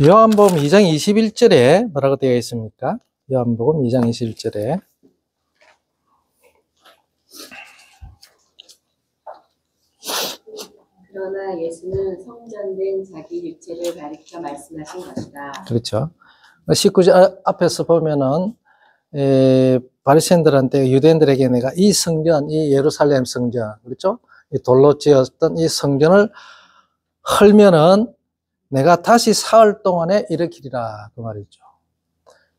요한복음 2장 21절에 뭐라고 되어 있습니까? 요한복음 2장 21절에 그러나 예수는 성전된 자기 육체를 가리켜 말씀하신 것이다. 그렇죠. 19절 앞에서 보면은 바리새인들한테 유대인들에게 내가 이 성전, 이 예루살렘 성전, 그렇죠? 이 돌로 지었던 이 성전을 헐면은 내가 다시 사흘 동안에 일으키리라 그 말이죠.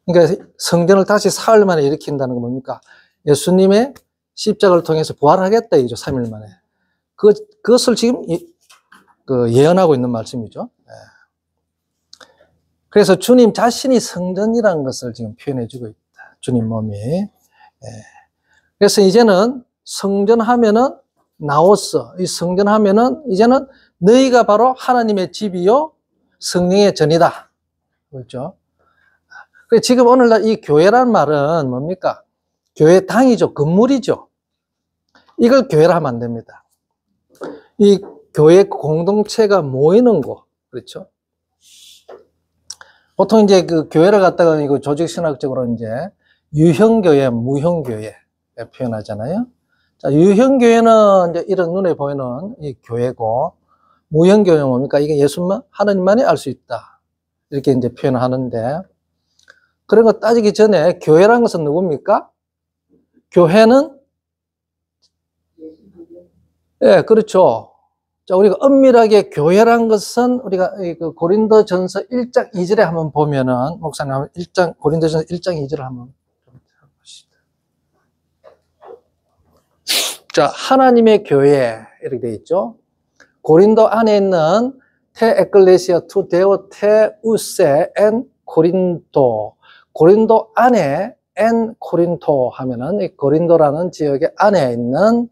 그러니까 성전을 다시 사흘 만에 일으킨다는 건 뭡니까? 예수님의 십자가를 통해서 부활하겠다 이죠. 3일 만에. 그것을 지금 예언하고 있는 말씀이죠. 그래서 주님 자신이 성전이라는 것을 지금 표현해주고 있다. 주님 몸이. 그래서 이제는 성전하면은 나오서 이 성전하면은 이제는 너희가 바로 하나님의 집이요 성령의 전이다. 그렇죠? 그래서 지금 오늘날 이 교회란 말은 뭡니까? 교회당이죠. 건물이죠. 이걸 교회라 하면 안 됩니다. 이 교회 공동체가 모이는 곳. 그렇죠? 보통 이제 그 교회를 갖다가 이거 조직신학적으로 이제 유형교회, 무형교회 표현하잖아요. 자, 유형교회는 이제 이런 눈에 보이는 이 교회고, 무형교회는 뭡니까? 이게 예수만, 하나님만이 알 수 있다. 이렇게 이제 표현을 하는데, 그런 거 따지기 전에 교회라는 것은 누굽니까? 교회는, 예, 그렇죠. 자, 우리가 엄밀하게 교회란 것은 우리가 그 고린도전서 1장 2절에 한번 보면은, 목사님 한번 고린도전서 1장 2절을 한번 보시죠. 자, 하나님의 교회, 이렇게 되어 있죠. 고린도 안에 있는 테 에클레시아 투 데오 테 우세 엔 고린도. 고린도 안에 엔 고린도 하면은 이 고린도라는 지역의 안에 있는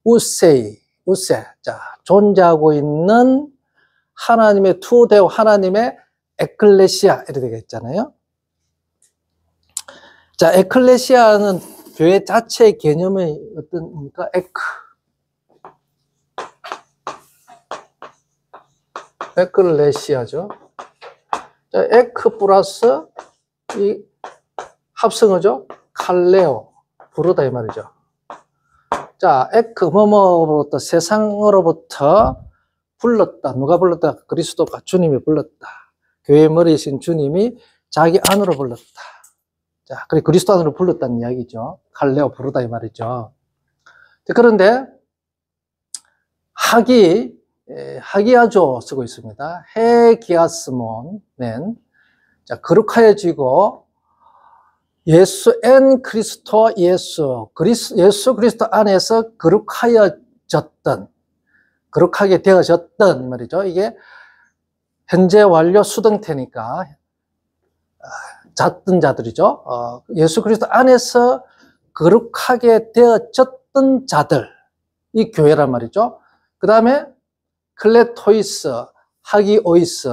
우세. 자, 존재하고 있는 하나님의 투 데오 하나님의 에클레시아 이렇게 되겠잖아요. 자, 에클레시아는 교회 자체의 개념이 어떤입니까? 에클레시아죠. 자, 에크 플러스 이 합성어죠. 칼레오, 부르다 이 말이죠. 자, 에크 뭐뭐로부터 세상으로부터 불렀다. 누가 불렀다? 그리스도가 주님이 불렀다. 교회의 머리이신 주님이 자기 안으로 불렀다. 자, 그래 그리스도 안으로 불렀다는 이야기죠. 칼레오 부르다 이 말이죠. 그런데 하기야조 쓰고 있습니다. 헤기아스몬 자, 거룩하여지고 예수 엔 그리스도 예수 그리스도 안에서 거룩하여졌던 거룩하게 되어졌던 말이죠. 이게 현재 완료 수동태니까 잤던 자들이죠. 예수 그리스도 안에서 거룩하게 되어졌던 자들 이 교회란 말이죠. 그 다음에 클레토이스, 하기오이스,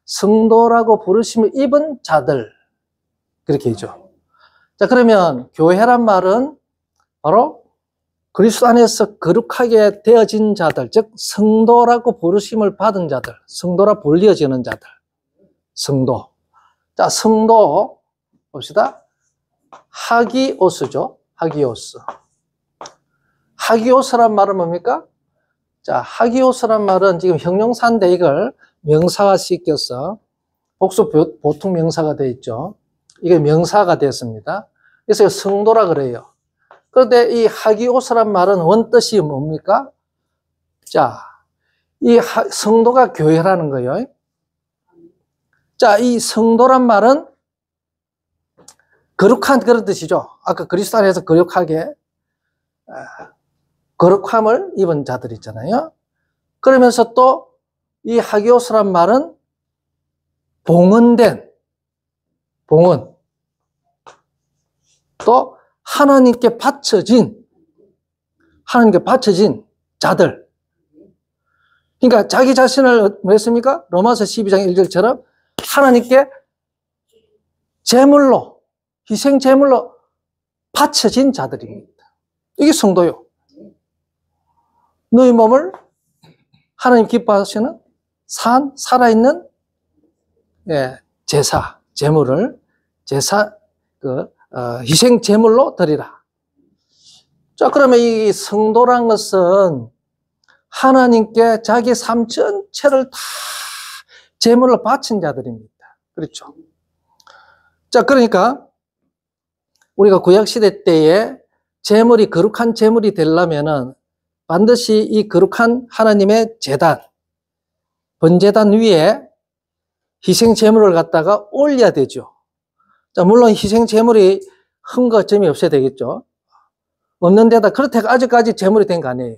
성도라고 부르심을 입은 자들 그렇게 있죠. 자, 그러면 교회란 말은 바로 그리스도 안에서 거룩하게 되어진 자들, 즉 성도라고 부르심을 받은 자들, 성도라 불리어지는 자들, 성도. 자, 성도 봅시다. 하기오스죠. 하기오스. 하기오스란 말은 뭡니까? 자, 하기오스란 말은 지금 형용사인데 이걸 명사화 시켜서 복수 보통 명사가 되어 있죠. 이게 명사가 되었습니다. 그래서 성도라 그래요. 그런데 이 하기오스란 말은 원뜻이 뭡니까? 자, 이 성도가 교회라는 거예요. 자, 이 성도란 말은 거룩한 그런 뜻이죠. 아까 그리스도 안에서 거룩하게 거룩함을 입은 자들 있잖아요. 그러면서 또 이 하기오스란 말은 봉헌된 봉헌 또 하나님께 바쳐진 자들. 그러니까 자기 자신을 뭐 했습니까? 로마서 12장 1절처럼 하나님께 제물로 희생 제물로 바쳐진 자들입니다. 이게 성도요. 너희 몸을 하나님 기뻐하시는 살아있는 예, 제사, 제물을 희생 제물로 드리라. 자, 그러면 이 성도란 것은 하나님께 자기 삶 전체를 다 제물로 바친 자들입니다. 그렇죠? 자, 그러니까 우리가 구약시대 때에 제물이 거룩한 제물이 되려면은 반드시 이 거룩한 하나님의 제단, 번제단 위에 희생 제물을 갖다가 올려야 되죠. 자, 물론 희생 제물이 흠과 점이 없어야 되겠죠. 없는 데다 그렇다고 아직까지 제물이 된 거 아니에요.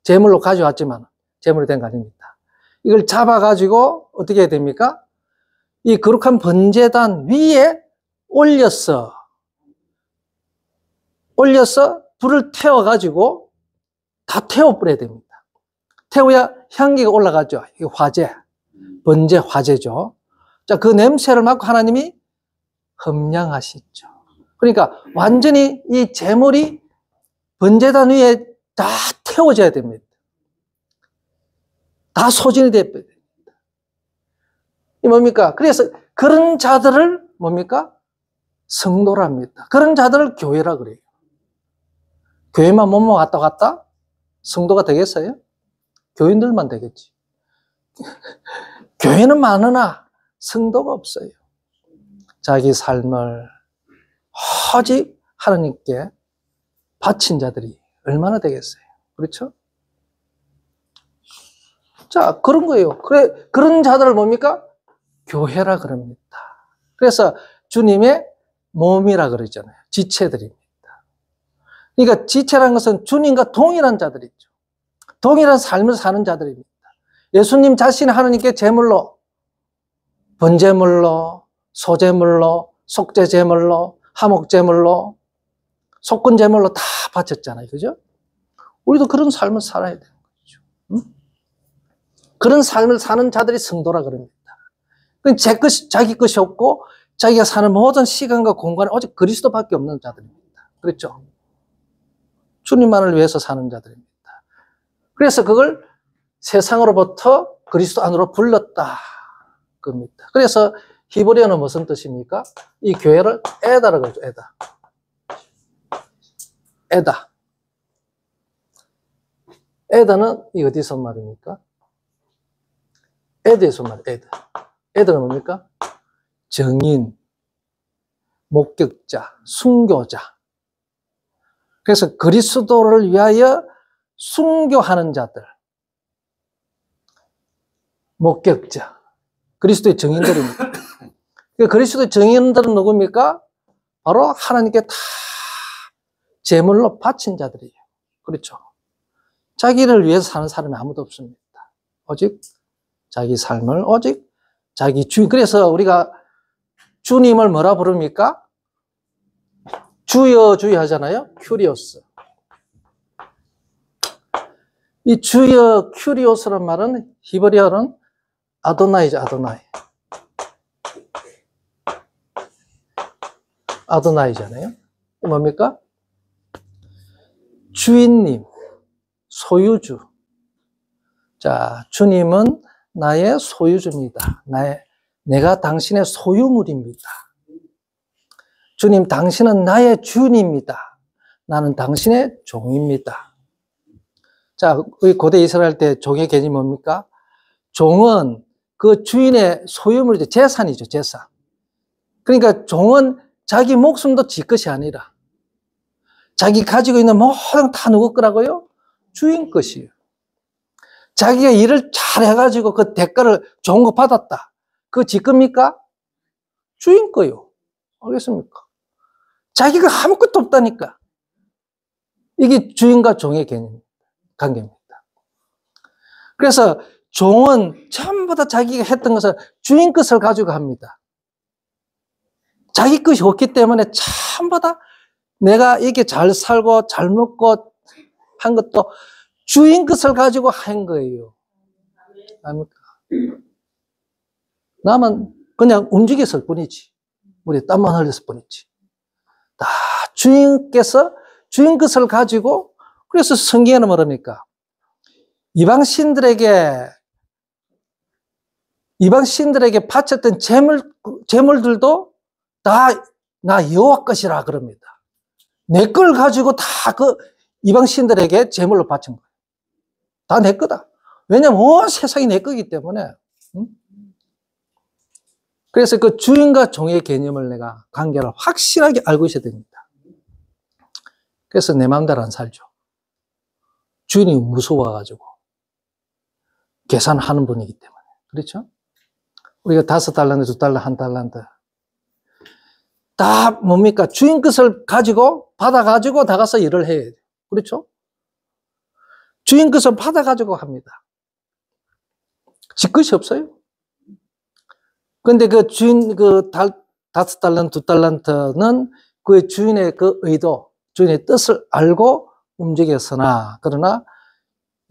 제물로 가져왔지만 제물이 된 거 아닙니다. 이걸 잡아가지고 어떻게 해야 됩니까? 이 거룩한 번제단 위에 올려서 불을 태워가지고 다 태워버려야 됩니다. 태워야 향기가 올라가죠. 이게 화제, 번제 화제죠. 자, 그 냄새를 맡고 하나님이 흠량하시죠. 그러니까 완전히 이 제물이 번제단 위에 다 태워져야 됩니다. 다 소진이 돼야 됩니다. 이 뭡니까? 그래서 그런 자들을 뭡니까? 성도랍니다. 그런 자들을 교회라 그래요. 교회만 몸만 왔다 갔다 성도가 되겠어요? 교인들만 되겠지. 교회는 많으나 성도가 없어요. 자기 삶을 오직 하나님께 바친 자들이 얼마나 되겠어요? 그렇죠? 자, 그런 거예요. 그런 자들을 뭡니까? 교회라 그럽니다. 그래서 주님의 몸이라 그러잖아요. 지체들입니다. 그러니까 지체라는 것은 주님과 동일한 자들이죠. 동일한 삶을 사는 자들입니다. 예수님 자신이 하나님께 제물로, 번제물로, 소제물로, 속죄제물로, 화목제물로, 속건제물로 다 바쳤잖아요. 그죠? 우리도 그런 삶을 살아야 되는 거죠. 응? 그런 삶을 사는 자들이 성도라 그럽니다. 자기 것이 없고 자기가 사는 모든 시간과 공간에 오직 그리스도밖에 없는 자들입니다. 그렇죠? 주님만을 위해서 사는 자들입니다. 그래서 그걸 세상으로부터 그리스도 안으로 불렀다 겁니다. 그래서 히브리어는 무슨 뜻입니까? 이 교회를 에다라고 하죠. 에다. 에다는 이 어디서 말입니까? 에드에서 말이에요. 에드는 뭡니까? 정인, 목격자, 순교자. 그래서 그리스도를 위하여 순교하는 자들. 목격자. 그리스도의 정인들입니다. 그리스도의 정인들은 누굽니까? 바로 하나님께 다 제물로 바친 자들이에요. 그렇죠? 자기를 위해서 사는 사람이 아무도 없습니다. 오직 자기 삶을 오직 자기 주인. 그래서 우리가 주님을 뭐라 부릅니까? 주여 주여 하잖아요. 큐리오스. 이 주여 큐리오스란 말은 히브리어는 아도나이죠. 아도나이잖아요. 뭡니까? 주인님, 소유주. 자, 주님은 나의 소유주입니다. 내가 당신의 소유물입니다. 주님, 당신은 나의 주인입니다. 나는 당신의 종입니다. 자, 우리 고대 이스라엘 때 종의 개념이 뭡니까? 종은 그 주인의 소유물이죠. 재산이죠, 재산. 그러니까 종은 자기 목숨도 지 것이 아니라 자기 가지고 있는 모든 다 누구 거라고요? 주인 것이에요. 자기가 일을 잘 해가지고 그 대가를 좋은 거 받았다. 그거 지 겁니까? 주인 거요. 알겠습니까? 자기가 아무것도 없다니까. 이게 주인과 종의 관계입니다. 그래서 종은 전부 다 자기가 했던 것을 주인 것을 가지고 합니다. 자기 것이 없기 때문에 전부 다 내가 이렇게 잘 살고 잘 먹고 한 것도 주인 것을 가지고 한 거예요. 아닙니까? 나만 그냥 움직였을 뿐이지. 우리 땀만 흘렸을 뿐이지. 다 주인께서 주인 것을 가지고, 그래서 성경에는 뭐랍니까? 이방신들에게 이방 신들에게 바쳤던 재물들도 다 나 여호와 것이라 그럽니다. 내 걸 가지고 다 그 이방 신들에게 재물로 바친 거예요. 다 내 거다. 왜냐면 온 세상이 내 거기 때문에. 그래서 그 주인과 종의 개념을 내가 관계를 확실하게 알고 있어야 됩니다. 그래서 내 마음대로 안 살죠. 주인이 무서워가지고 계산하는 분이기 때문에. 그렇죠? 우리가 5달란트, 2달란트, 1달란트 다 뭡니까? 주인 것을 가지고 받아가지고 나가서 일을 해야 돼요. 그렇죠? 주인 것을 받아가지고 합니다. 지 것이 없어요. 근데 그 주인, 5달란트, 2달란트는 그 주인의 그 의도, 주인의 뜻을 알고 움직였으나, 그러나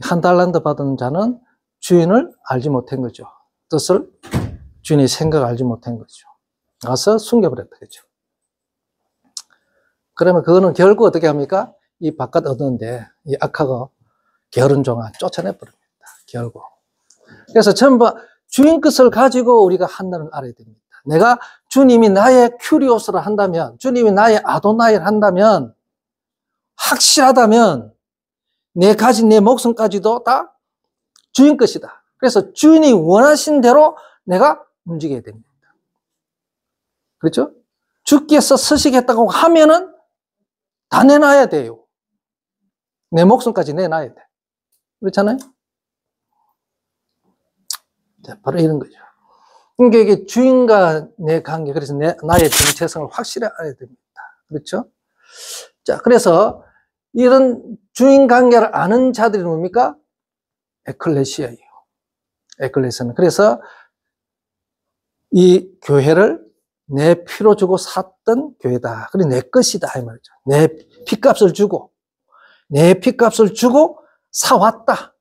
1달란트 받은 자는 주인을 알지 못한 거죠. 뜻을, 주인의 생각을 알지 못한 거죠. 가서 숨겨버렸다, 그죠. 그러면 그거는 결국 어떻게 합니까? 이 바깥 얻었는데, 이 악하고 게으른 종아 쫓아내버립니다. 결국. 그래서 전부 주인 것을 가지고 우리가 한다는 걸 알아야 됩니다. 내가 주님이 나의 큐리오스를 한다면, 주님이 나의 아도나이를 한다면, 확실하다면, 내 가진 내 목숨까지도 다 주인 것이다. 그래서 주인이 원하신 대로 내가 움직여야 됩니다. 그렇죠? 주께서 서시겠다고 하면은 다 내놔야 돼요. 내 목숨까지 내놔야 돼. 그렇잖아요? 자, 바로 이런 거죠. 그러니까 이게 주인과 내 관계, 그래서 나의 정체성을 확실히 알아야 됩니다. 그렇죠? 자, 그래서 이런 주인 관계를 아는 자들이 뭡니까? 에클레시아예요. 에클레시아는. 그래서 이 교회를 내 피로 주고 샀던 교회다. 그리고 내 것이다. 이 말이죠. 내 피값을 주고, 사왔다.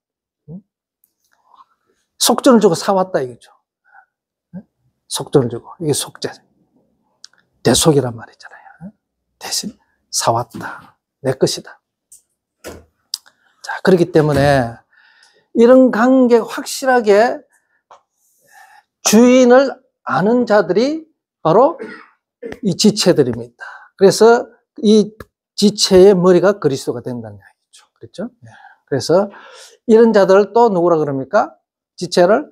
속전을 주고 사왔다. 이거죠. 속전을 주고. 이게 속죄. 대속이란 말이잖아요. 대신 사왔다. 내 것이다. 자, 그렇기 때문에 이런 관계가 확실하게 주인을 아는 자들이 바로 이 지체들입니다. 그래서 이 지체의 머리가 그리스도가 된다는 이야기죠. 그렇죠? 그래서 이런 자들을 또 누구라 그럽니까? 지체를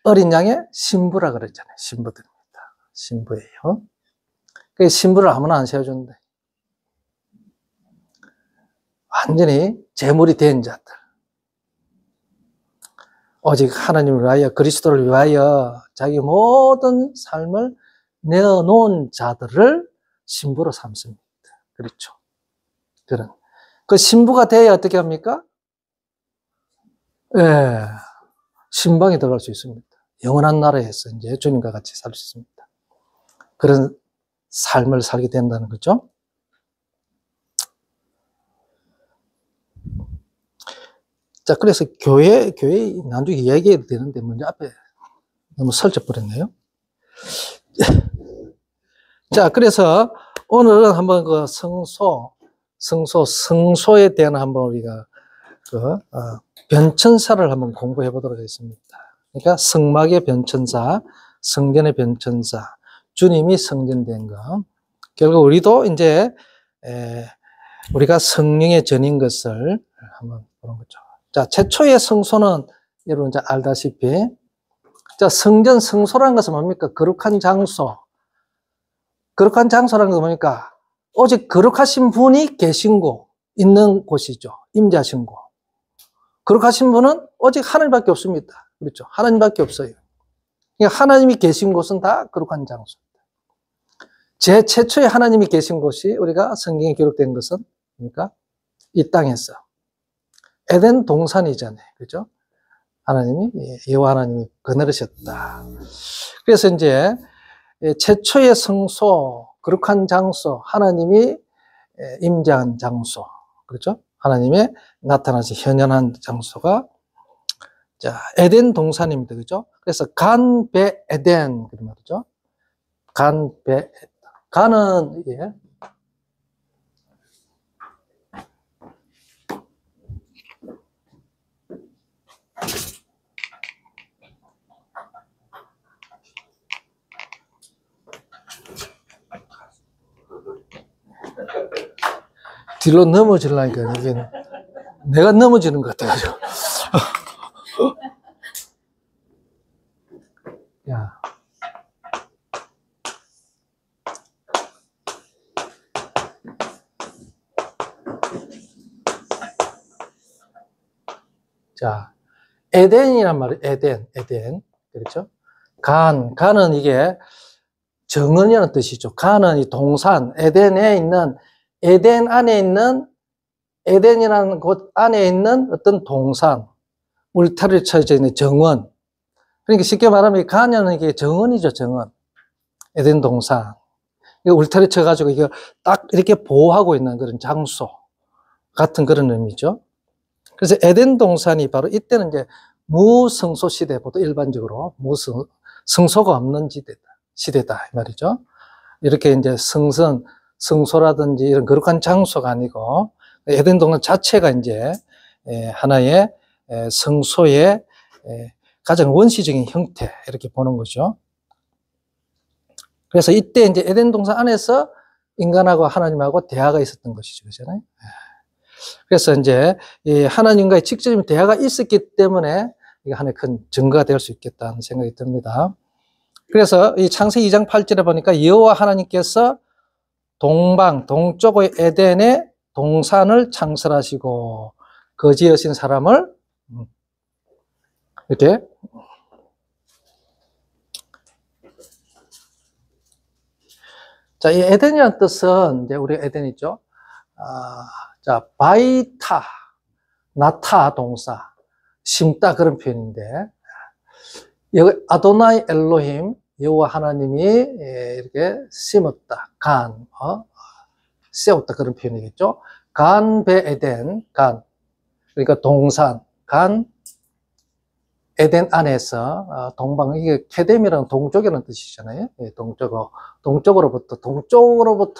어린 양의 신부라 그랬잖아요. 신부들입니다. 신부예요. 그 신부를 아무나 안 세워준대. 완전히 제물이 된 자들. 오직 하나님을 위하여, 그리스도를 위하여 자기 모든 삶을 내어놓은 자들을 신부로 삼습니다. 그렇죠. 그 신부가 돼야 어떻게 합니까? 예, 신방에 들어갈 수 있습니다. 영원한 나라에서 이제 주님과 같이 살 수 있습니다. 그런 삶을 살게 된다는 거죠. 자, 그래서 교회 나중에 이야기해야 되는데 먼저 앞에 너무 설쳐버렸네요. 자, 그래서 오늘은 한번 그 성소에 대한 한번 우리가 변천사를 한번 공부해 보도록 하겠습니다. 그러니까 성막의 변천사, 성전의 변천사, 주님이 성전된 것. 결국 우리도 이제 우리가 성령의 전인 것을 한번 보는 거죠. 자, 최초의 성소는 여러분 잘 알다시피, 자, 성소라는 것은 뭡니까? 거룩한 장소. 거룩한 장소라는 것은 뭡니까? 오직 거룩하신 분이 계신 곳, 있는 곳이죠. 임재하신 곳. 거룩하신 분은 오직 하나님밖에 없습니다. 그렇죠? 하나님밖에 없어요. 그러니까 하나님이 계신 곳은 다 거룩한 장소입니다. 최초의 하나님이 계신 곳이 우리가 성경에 기록된 것은 그러니까 이 땅에서 에덴 동산이잖아요. 그렇죠? 여호와 하나님이 거느리셨다. 그래서 이제 최초의 성소, 거룩한 장소, 하나님이 임재한 장소, 그렇죠? 하나님의 나타나서 현현한 장소가 자, 에덴 동산입니다. 그죠? 그래서 간베 에덴 그런 말이죠. 간베 간은 예. 뒤로 넘어지려니까 이게 내가 넘어지는 것 같아가지고. 야. 자, 에덴이란 말이에요. 에덴. 그렇죠? 간은 이게 정원이라는 뜻이죠. 간은 이 동산, 에덴에 있는, 에덴 안에 있는, 에덴이라는 곳 안에 있는 어떤 동산, 울타리를 쳐져 있는 정원. 그러니까 쉽게 말하면 간은 이게 정원이죠, 정원. 에덴 동산. 울타리 쳐가지고 이거 딱 이렇게 보호하고 있는 그런 장소 같은 그런 의미죠. 그래서 에덴 동산이 바로 이때는 이제 무성소 시대보다 일반적으로 성소가 없는 시대다 이 말이죠. 이렇게 이제 성소라든지 이런 거룩한 장소가 아니고 에덴 동산 자체가 이제 하나의 성소의 가장 원시적인 형태 이렇게 보는 거죠. 그래서 이때 이제 에덴 동산 안에서 인간하고 하나님하고 대화가 있었던 것이죠, 그렇잖아요. 그래서 이제 이 하나님과의 직접적인 대화가 있었기 때문에 이게 하나의 큰 증거가 될 수 있겠다는 생각이 듭니다. 그래서 이 창세기 2장 8절에 보니까 여호와 하나님께서 동쪽의 에덴에 동산을 창설하시고 거지여신 사람을 이렇게 자, 이 에덴이라는 뜻은 이제 우리 에덴 있죠. 자, 바이타, 나타 동사, 심다 그런 표현인데 여기 아도나이 엘로힘 여호와 하나님이 이렇게 심었다, 세웠다 그런 표현이겠죠. 간 베 에덴, 그러니까 동산, 에덴 안에서 이게 케뎀이라는 동쪽이라는 뜻이잖아요. 동쪽으로부터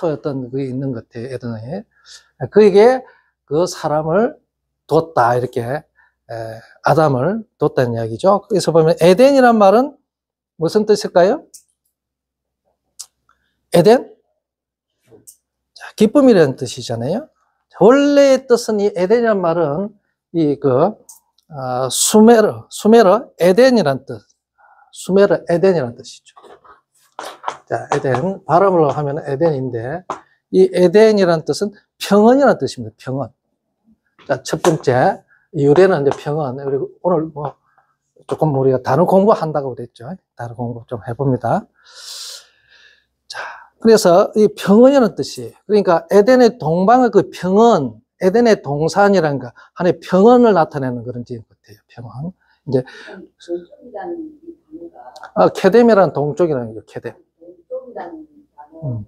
어떤 그게 있는 것 같아요. 에덴에 그에게 그 사람을 뒀다 이렇게 아담을 뒀다는 이야기죠. 그래서 보면 에덴이란 말은 무슨 뜻일까요? 에덴? 자, 기쁨이라는 뜻이잖아요. 원래의 뜻은 이 에덴이란 말은 수메르, 에덴이란 뜻. 수메르, 에덴이란 뜻이죠. 자, 에덴, 발음으로 하면 에덴인데, 이 에덴이란 뜻은 평안이라는 뜻입니다. 평안. 자, 첫 번째, 유래는 이제 평안. 그리고 오늘 조금 우리가 단어 공부한다고 그랬죠. 단어 공부 좀 해봅니다. 자, 그래서 이 평안이라는 뜻이, 그러니까 에덴의 동방의 그 평안, 에덴의 동산이라는 거, 하나의 평안을 나타내는 그런 지역 같아요. 평안. 이제 동쪽이라는 단어가 케뎀이라는 동쪽이라는 거죠. 케뎀. 동쪽이라는 단어가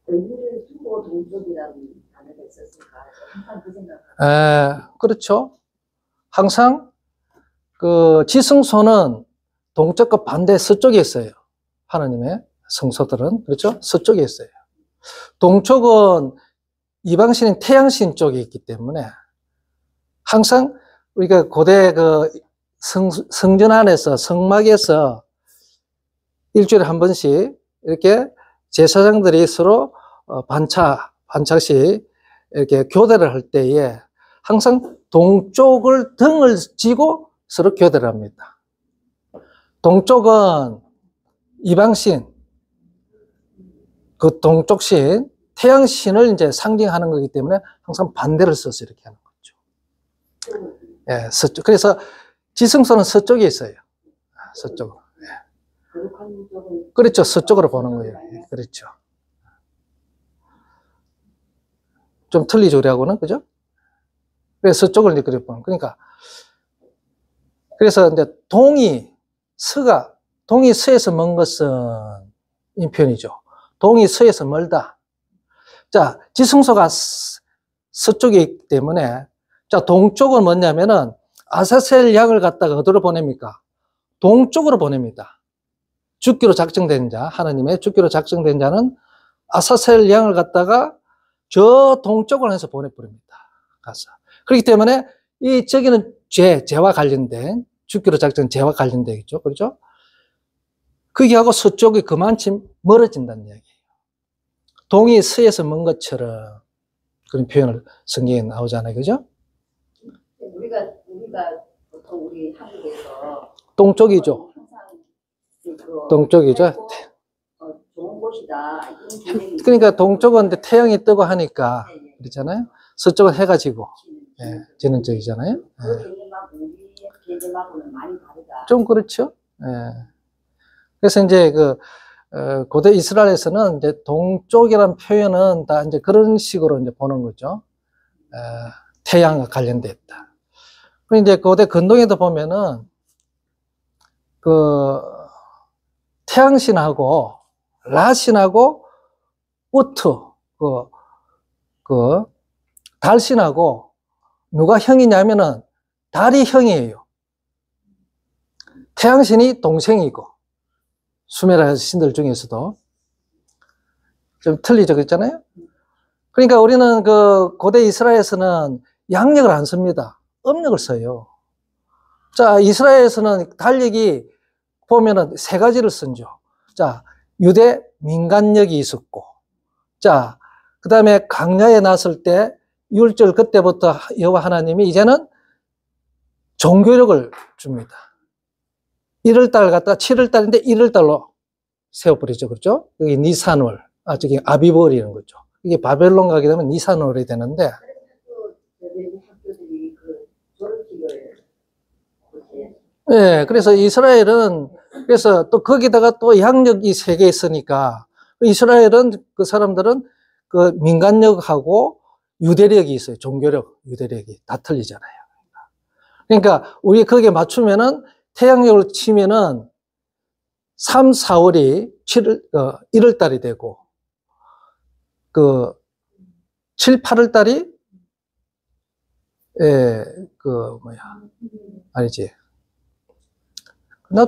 의미를 두고 동쪽이라는 단어가 있었을까? 항상 그 생각. 그렇죠. 항상 그 지성소는 동쪽과 반대 서쪽에 있어요. 하나님의 성소들은 그렇죠. 서쪽에 있어요. 동쪽은 이방신인 태양신 쪽에 있기 때문에 항상 우리가 고대 그 성전 안에서 성막에서 일주일에 한 번씩 이렇게 제사장들이 서로 반짝씩 이렇게 교대를 할 때에 항상 동쪽을 등을 지고 서로 교대를 합니다. 동쪽은 이방신, 그 동쪽신, 태양신을 이제 상징하는 거기 때문에 항상 반대를 써서 이렇게 하는 거죠. 예, 서쪽. 그래서 지성소는 서쪽에 있어요. 서쪽으로. 예. 그렇죠. 서쪽으로 보는 거예요. 예, 그렇죠. 좀 틀리죠, 우리하고는. 그죠? 그래서 서쪽을 이제 그래 보는. 그러니까. 그래서 이제 동이 서에서 먼 것은 이 표현이죠. 동이 서에서 멀다. 자, 지성소가 서쪽에 있기 때문에, 자, 동쪽은 뭐냐면은, 아사셀 양을 갖다가 어디로 보냅니까? 동쪽으로 보냅니다. 죽기로 작정된 자, 하나님의 죽기로 작정된 자는 아사셀 양을 갖다가 저 동쪽으로 해서 보내버립니다. 가서. 그렇기 때문에, 저기는 죄와 관련된, 죽기로 작정된 죄와 관련되겠죠. 그렇죠? 거기하고 서쪽이 그만큼 멀어진다는 이야기예요. 동이 서에서 먼 것처럼 그런 표현을 성경에 나오잖아요. 그죠? 우리가 보통 우리 한국에서 동쪽이죠. 항상 동쪽이죠. 좋은 곳이다. 이런 개념이 그러니까 동쪽은 태양이 뜨고 하니까 네, 그렇잖아요. 서쪽은 해가 지고 지는 쪽이잖아요. 그 개념하고 우리 개념하고는 많이 다르다. 좀 그렇죠. 그래서 이제 고대 이스라엘에서는 이제 동쪽이라는 표현은 다 이제 그런 식으로 이제 보는 거죠. 태양과 관련돼 있다. 그리고 이제 고대 근동에도 보면은 태양신하고 라신하고 우트 달신하고 누가 형이냐면은 달이 형이에요. 태양신이 동생이고 수메르 신들 중에서도 좀 틀리죠, 그랬잖아요. 그러니까 우리는 고대 이스라엘에서는 양력을 안 씁니다. 음력을 써요. 자, 이스라엘에서는 달력이 보면은 세 가지를 쓰죠. 자, 유대 민간력이 있었고, 자, 그 다음에 광야에 났을 때 율절 그때부터 여호와 하나님이 이제는 종교력을 줍니다. 1월달 갖다가 7월달인데 1월달로 세워버리죠. 그렇죠? 여기 니산월, 저기 아비벌 이런 거죠. 이게 바벨론 가게 되면 니산월이 되는데, 예, 그래서 이스라엘은, 그래서 또 거기다가 또 양력이 3개 있으니까, 이스라엘은 그 사람들은 그 민간력하고 유대력이 있어요. 종교력, 유대력이. 다 틀리잖아요. 그러니까 우리 거기에 맞추면은 태양력을 치면은 3, 4월이 1월 달이 되고, 7, 8월 달이, 아니지.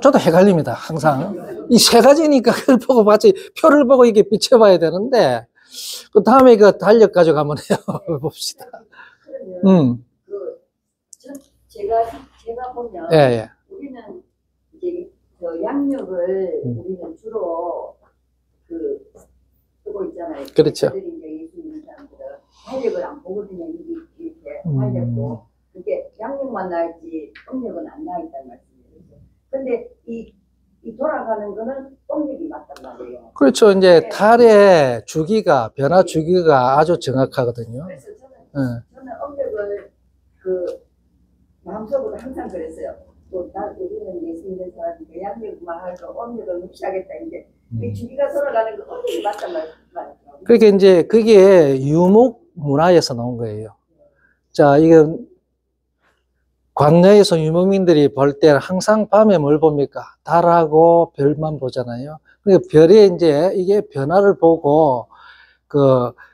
저도 헷갈립니다, 항상. 이 세 가지니까 그걸 보고 마치 표를 보고 이게 비춰봐야 되는데, 그 다음에 달력 가지고 한번 해봅시다. 제가 보면, 예. 우리는 이제 양력을 우리는 주로 쓰고 있잖아요. 그렇죠. 이제 예수님 사람들은 달력을 안 보거든요. 이렇게 달력도. 그게 양력만 나있지 음력은 안 나있단 말씀이에요. 근데 이 돌아가는 거는 음력이 맞단 말이에요. 그렇죠. 이제 달의 주기가, 변화 주기가 아주 정확하거든요. 그래서 저는 음력을 마음속으로 항상 그랬어요. 우리는 예수 믿는 사람이니까 양력만 하고 음력을 무시하겠다. 이제 이 주기가 돌아가는 거 음력이 맞단 말이에요. 그러니까 이제 그게 유목 문화에서 나온 거예요. 자, 이건 광야에서 유목민들이 볼 때는 항상 밤에 뭘 봅니까? 달하고 별만 보잖아요. 그러니까 별에 이제 이게 변화를 보고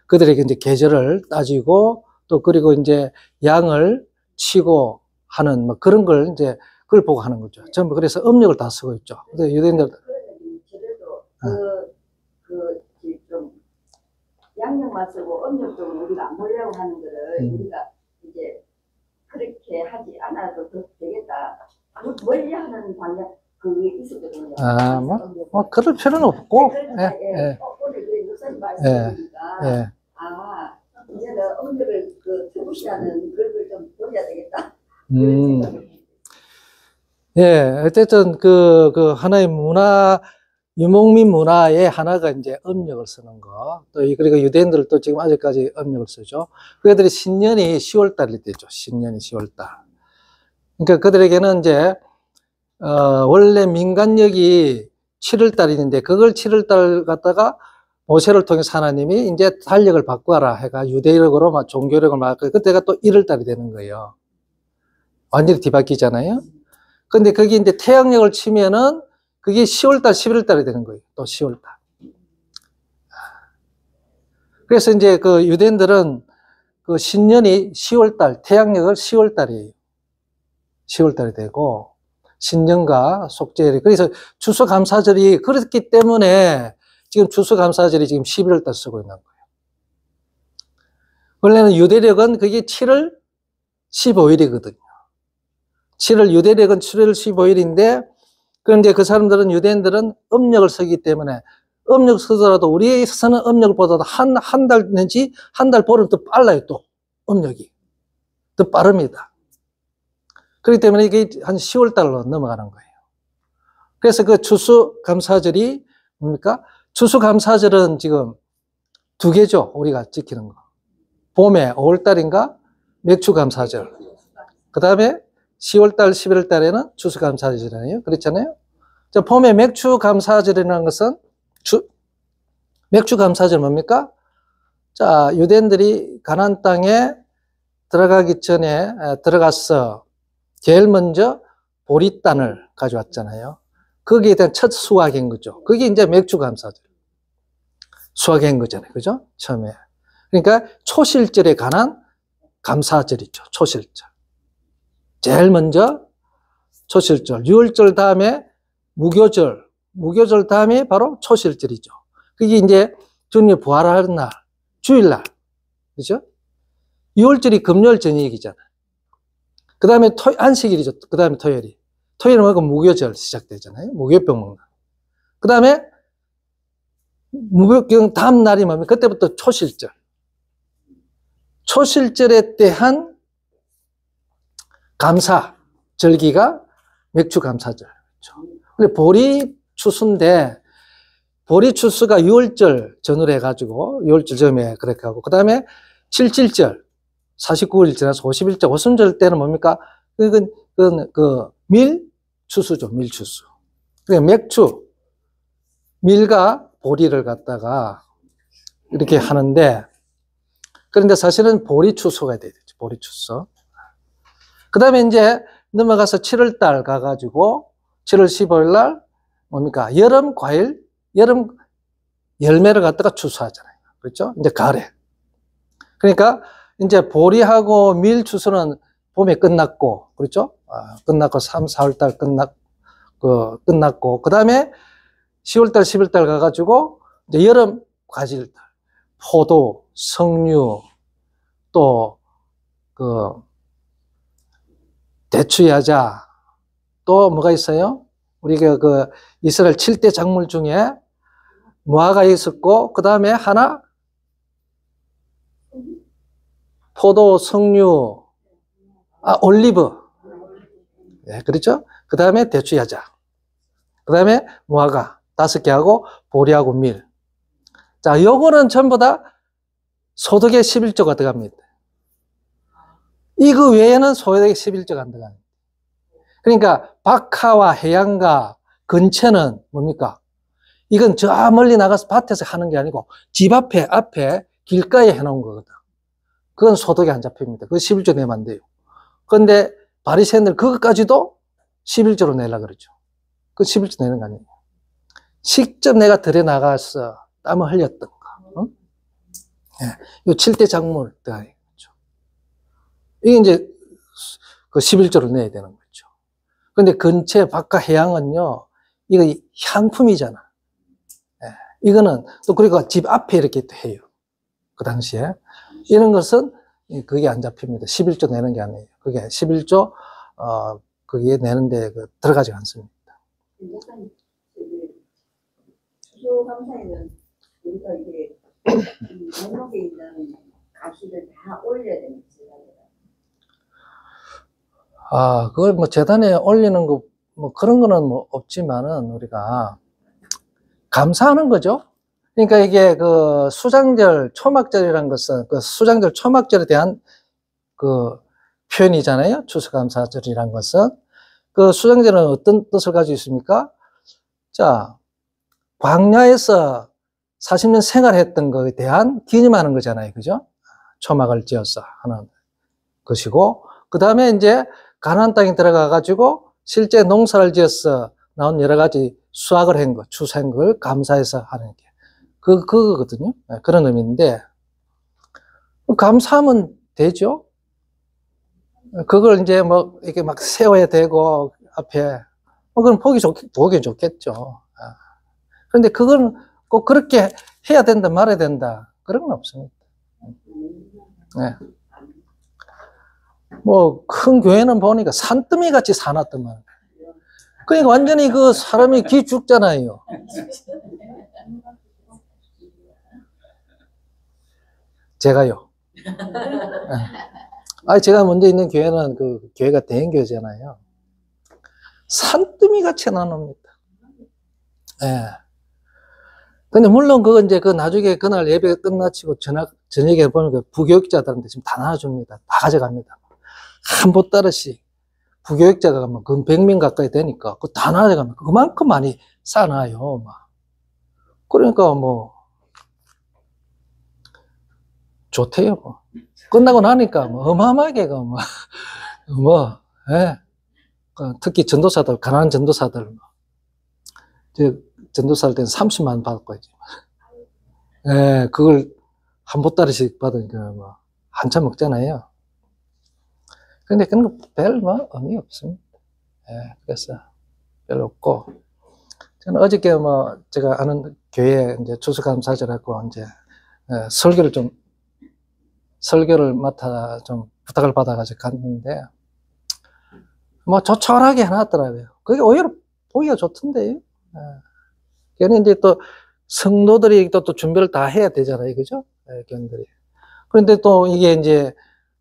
그들에게 이제 계절을 따지고 또 그리고 이제 양을 치고 하는 뭐 그런 걸 이제 그걸 보고 하는 거죠. 전부 그래서 음력을 다 쓰고 있죠. 근데 유대인들 좀 양력만 쓰고 음력 쪽은 우리가 안 보려고 하는 거를 우리가 이제 그렇게 하지 않아도 되겠다. 멀리 하는 방향 그게 있었거든요. 뭐 그럴 필요는 없고. 오늘 목사님 말씀드리니까 이제는 음력을 표시하는 그걸 좀 돌려야 되겠다. 예, 어쨌든 하나의 문화, 유목민 문화의 하나가 이제 음력을 쓰는 거. 또 그리고 유대인들도 지금 아직까지 음력을 쓰죠. 그들이 신년이 10월달이 되죠. 신년이 10월달. 그러니까 그들에게는 이제 원래 민간력이 7월달인데 그걸 7월달 갖다가 모세를 통해서 하나님이 이제 달력을 바꾸어라 해가 유대력으로 막 종교력을 막 그때가 또 1월달이 되는 거예요. 완전히 뒤바뀌잖아요. 근데 그게 이제 태양력을 치면은 그게 10월달, 11월달이 되는 거예요. 또 10월달. 그래서 이제 유대인들은 신년이 10월달, 태양력을 10월달이에요. 10월달이 되고, 신년과 속죄일이. 그래서 추수감사절이 그렇기 때문에 지금 추수감사절이 지금 11월달 쓰고 있는 거예요. 원래는 유대력은 그게 7월 15일이거든요. 7월 유대력은 7월 15일인데, 그런데 그 사람들은 유대인들은 음력을 쓰기 때문에 음력 쓰더라도 우리에 있어서는 음력보다도 한 달 내지 한 달 보름 더 빨라요, 또. 음력이. 더 빠릅니다. 그렇기 때문에 이게 한 10월 달로 넘어가는 거예요. 그래서 그 추수감사절이 뭡니까? 추수감사절은 지금 두 개죠, 우리가 지키는 거. 봄에 5월 달인가? 맥추감사절. 그 다음에 10월 달, 11월 달에는 추수감사절이잖아요. 그렇잖아요? 자, 봄에 맥추감사절이라는 것은 맥추감사절 뭡니까? 자, 유대인들이 가나안 땅에 들어가기 전에 들어가서 제일 먼저 보리단을 가져왔잖아요. 거기에 대한 첫 수확인 거죠. 그게 이제 맥추감사절. 수확인 거잖아요. 그죠? 처음에. 그러니까 초실절에 관한 감사절이죠. 초실절. 제일 먼저 초실절. 6월절 다음에 무교절. 무교절 다음에 바로 초실절이죠. 그게 이제 주님이 부활하는 날, 주일날. 그죠? 6월절이 금요일 저녁이잖아요. 그 다음에 안식일이죠. 그 다음에 토요일이. 토요일은 뭐고 무교절 시작되잖아요. 무교병 먹는. 그 다음에 무교병 다음 날이 뭡니까? 그때부터 초실절. 초실절에 대한 감사 절기가 맥추감사절. 근데 보리추수인데 보리추수가 6월절 전후로 해가지고 6월절 전에 그렇게 하고 그 다음에 77절 49일 지나서 51절 오순절 때는 뭡니까? 그 밀추수죠. 밀추수. 그러니까 맥추 밀과 보리를 갖다가 이렇게 하는데 그런데 사실은 보리추수가 돼야 되죠. 보리추수. 그 다음에 이제 넘어가서 7월달 가가지고 7월 15일 날 뭡니까? 여름 과일, 여름 열매를 갖다가 추수하잖아요. 그렇죠? 이제 가을에. 그러니까 이제 보리하고 밀 추수는 봄에 끝났고, 그렇죠? 끝났고 3, 4월달 끝났고, 그 다음에 10월달, 11월달 가가지고 이제 여름 과실달, 포도, 석류, 또 대추야자, 또 뭐가 있어요? 우리가 이스라엘 7대 작물 중에 무화과 있었고, 그 다음에 하나, 포도, 석류, 올리브. 네, 그렇죠? 그 다음에 대추야자. 그 다음에 무화과 5개 하고, 보리하고 밀. 자, 요거는 전부 다 소득의 11조가 들어갑니다. 이거 외에는 소득의 11조가 안 들어갑니다. 그러니까 박하와 해안가 근처는 뭡니까? 이건 저 멀리 나가서 밭에서 하는 게 아니고 집 앞에 길가에 해놓은 거거든. 그건 소득이 안 잡힙니다. 그거 11조 내면 안 돼요. 그런데 바리새인들 그것까지도 11조로 내려고 그러죠. 그 11조 내는 거 아니에요. 직접 내가 들여 나가서 땀을 흘렸던 거. 응? 네. 요 7대 작물 들어가는 거죠. 이게 이제 그 11조를 내야 되는 거죠. 그런데 근처 바깥 해양은요, 이거 향품이잖아. 네. 이거는 또 그리고 집 앞에 이렇게 또 해요. 그 당시에. 이런 것은 그게 안 잡힙니다. 11조 내는 게 아니에요. 그게 11조, 그게 내는데 들어가지 않습니다. 약간, 추수감사에는 우리가 이게, 목록에 있는 가시를 다 올려야 되는 그걸 뭐 재단에 올리는 거, 뭐 그런 거는 뭐 없지만은 우리가 감사하는 거죠. 그러니까 이게 그 수장절, 초막절이라는 것은 그 수장절, 초막절에 대한 그 표현이잖아요. 추수감사절이라는 것은. 그 수장절은 어떤 뜻을 가지고 있습니까? 자, 광야에서 40년 생활했던 것에 대한 기념하는 거잖아요. 그죠? 초막을 지어서 하는 것이고, 그 다음에 이제 가나안 땅에 들어가가지고 실제 농사를 지어서 나온 여러 가지 수확을 한 것, 추수한 걸 감사해서 하는 게. 그거거든요. 그런 의미인데, 감사하면 되죠? 그걸 이제 뭐, 이렇게 막 세워야 되고, 앞에. 그건 보기 좋겠죠. 그런데 그건 꼭 그렇게 해야 된다, 말아야 된다. 그런 건 없습니다. 네. 뭐, 큰 교회는 보니까 산더미 같이 사놨더만. 그러니까 완전히 그 사람이 기 죽잖아요. 제가요. 제가 먼저 있는 교회는 그 교회가 대형교회잖아요. 산더미 같이 나눕니다. 예. 근데 물론 그건 이제 그 나중에 그날 예배 끝나치고 저녁에 보면 그 부교육자들한테 지금 다 나눠줍니다. 다 가져갑니다. 한 보따리씩 부교육자가 뭐 그 100명 가까이 되니까 그거 다 나눠갑니다. 그만큼 많이 싸놔요. 막. 그러니까 뭐 좋대요. 뭐. 끝나고 나니까 뭐 어마어마하게 예. 특히 전도사들, 가난한 전도사들 전도사할 때는 30만 원 받았거든요. 예, 그걸 한 보따리씩 받으니까 뭐 한참 먹잖아요. 근데 그런 거 별 의미 없습니다. 예, 그래서 별로 없고. 저는 어저께 제가 아는 교회에 이제 추수감사절하고 이제 설교를 맡아 좀 부탁을 받아가지고 갔는데 조촐하게 해놨더라고요. 그게 오히려 보기가 좋던데요. 예. 걔는 이제 또 성도들이 또 준비를 다 해야 되잖아요. 그죠? 교인들이. 그런데 또 이게 이제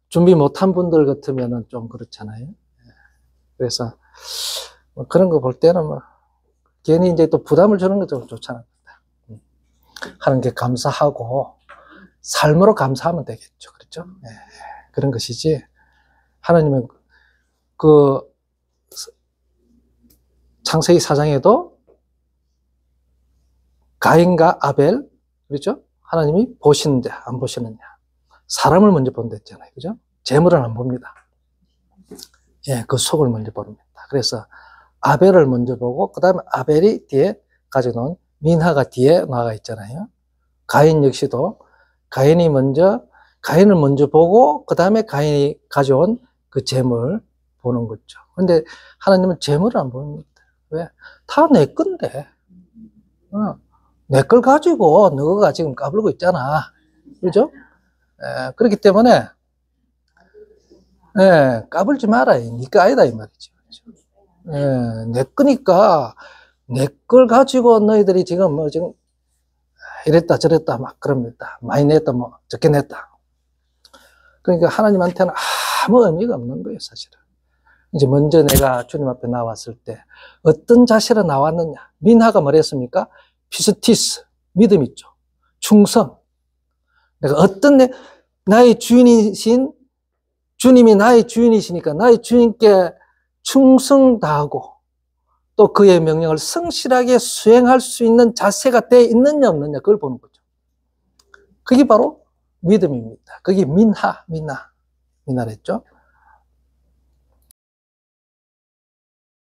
준비 못한 분들 같으면은 좀 그렇잖아요. 그래서 그런 거 볼 때는 괜히 이제 또 부담을 주는 것도 좋잖아요. 하는 게 감사하고 삶으로 감사하면 되겠죠. 그렇죠? 네. 그런 것이지. 하나님은 그 창세기 4장에도 가인과 아벨, 그렇죠? 하나님이 보시는데 안 보시느냐. 사람을 먼저 본다 했잖아요. 그죠? 재물은 안 봅니다. 예, 그 속을 먼저 봅니다. 그래서 아벨을 먼저 보고, 그 다음에 아벨이 뒤에 가져놓은 민하가 뒤에 나가 있잖아요. 가인 역시도 가인을 먼저 보고, 그 다음에 가인이 가져온 그 재물 보는 거죠. 근데 하나님은 재물을 안 봅니다. 왜? 다 내 건데. 내 걸 가지고 너가 지금 까불고 있잖아. 그죠? 그렇기 때문에, 까불지 마라. 니가 아니다, 이 말이죠. 내 거니까, 내 걸 가지고 너희들이 지금 이랬다 저랬다 막 그럽니다. 많이 냈다, 적게 냈다. 그러니까 하나님한테는 아무 의미가 없는 거예요, 사실은. 이제 먼저 내가 주님 앞에 나왔을 때, 어떤 자세로 나왔느냐. 민하가 뭐랬습니까? 피스티스, 믿음 있죠. 충성. 내가 나의 주인이신, 주님이 나의 주인이시니까 나의 주인께 충성 다하고 또 그의 명령을 성실하게 수행할 수 있는 자세가 돼 있느냐 없느냐 그걸 보는 거죠. 그게 바로 믿음입니다. 그게 민하랬죠.